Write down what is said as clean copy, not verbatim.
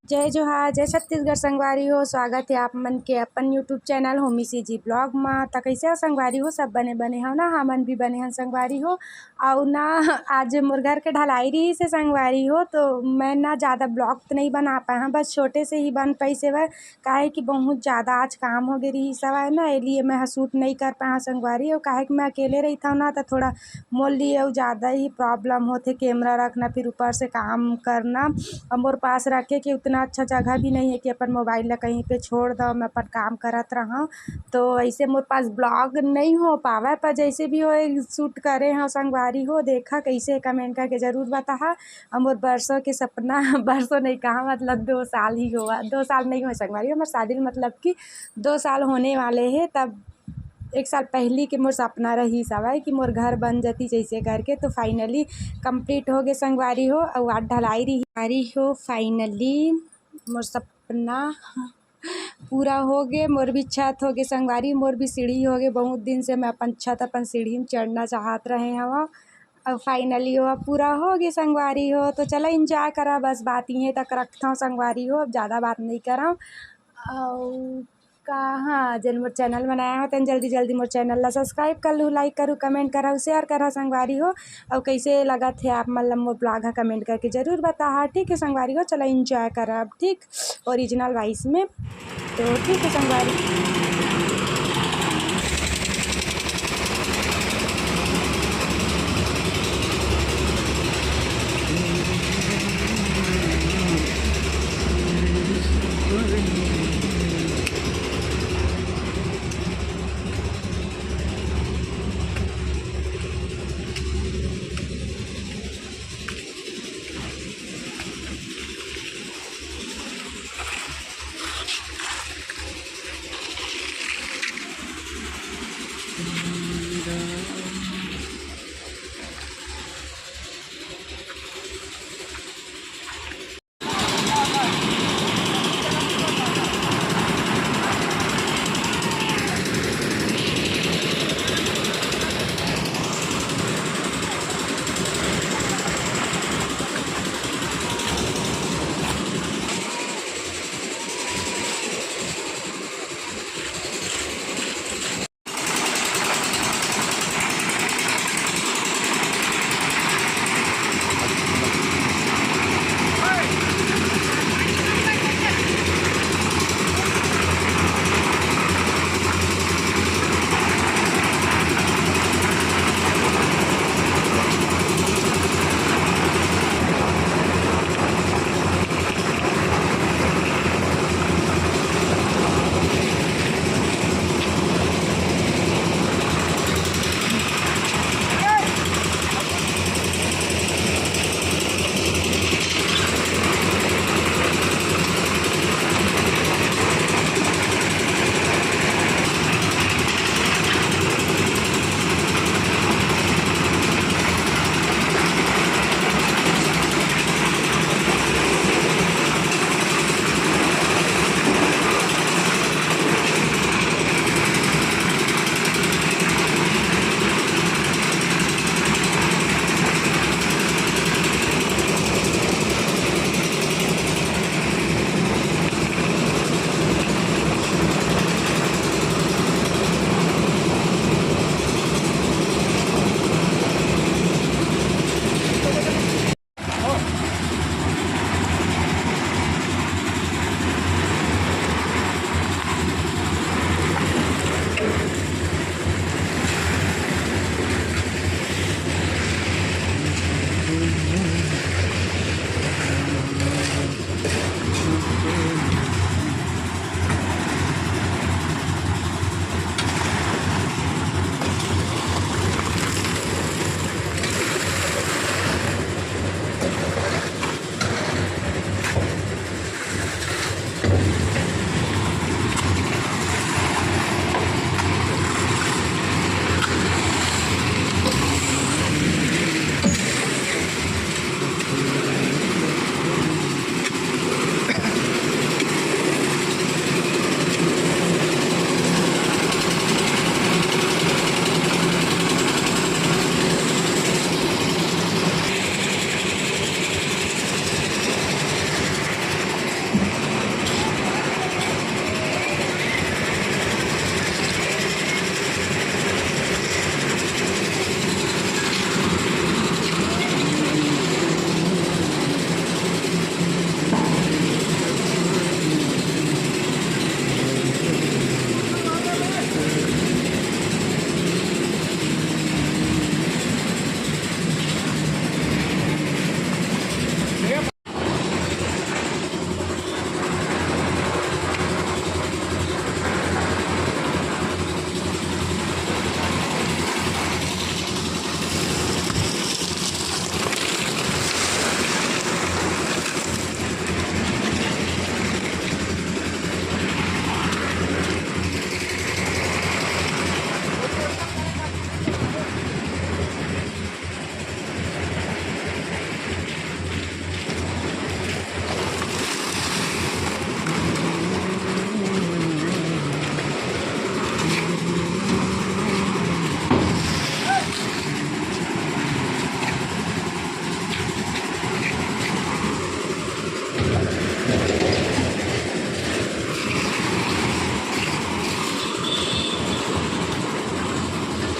जय जोहार, जय छत्तीसगढ़ संगवारी हो। स्वागत है आप मन के अपन यूट्यूब चैनल होमी सी जी ब्लॉग में। तो कैसे हो संगवारी हो? सब बने बने हो ना? हमन भी बने हन संगवारी हो। और ना आज मोर घर के ढलाई रही से संगवारी हो, तो मैं ना ज़्यादा ब्लॉग तो नहीं बना पाया हूँ, बस छोटे से ही बन पाई से वह काहे कि बहुत ज़्यादा आज काम हो गई रही सब है ना, इसलिए मैं शूट नहीं कर पाया संगवारी हो। काहे कि मैं अकेले रही था ना, तो थोड़ा मोल लिए और ज़्यादा ही प्रॉब्लम होते कैमरा रखना, फिर ऊपर से काम करना और मोर पास रखे कि उतना अच्छा जगह भी नहीं है कि अपन मोबाइल ला कहीं पे छोड़ दो, मैं अपन काम करत रहा। तो ऐसे मोर पास ब्लॉग नहीं हो पावा, पर जैसे भी हो शूट करे हाँ संगवारी हो। देखा कैसे, कमेंट करके ज़रूर बता। और मोर बरसों के सपना बरसों नहीं कहा, मतलब 2 साल ही हुआ, 2 साल नहीं हुए संगवारी हो, हमारे शादी में मतलब कि 2 साल होने वाले हैं। तब 1 साल पहले के मोर सपना रही सब है कि मोर घर बन जाती जैसे करके, तो फाइनली कंप्लीट हो गए संगवारी हो। और आज ढलाई रही हो, फाइनली मोर सपना पूरा हो गए। मोर भी छत हो गए संगवारी, मोर भी सीढ़ी हो गए। बहुत दिन से मैं अपन छत अपन सीढ़ी में चढ़ना चाहत रहे हवा, अब फाइनली हो पूरा हो गए संगवारी हो। तो चलो इंजॉय करा, बस बात ये तक रखता हूँ संगवारी हो, अब ज़्यादा बात नहीं करा। और कहाँ जन मोर चैनल बनाया हो तेन जल्दी जल्दी मोर चैनल ला सब्सक्राइब कर लूँ, लाइक करूँ, कमेंट करा, शेयर करा संगवारी हो। और कैसे लगा थे आप मतलब मोर ब्लॉग है कमेंट करके ज़रूर बता। ठीक है संगवारी हो, चलो इंजॉय करा अब, ठीक ओरिजिनल वॉइस में। तो ठीक है संगवारी।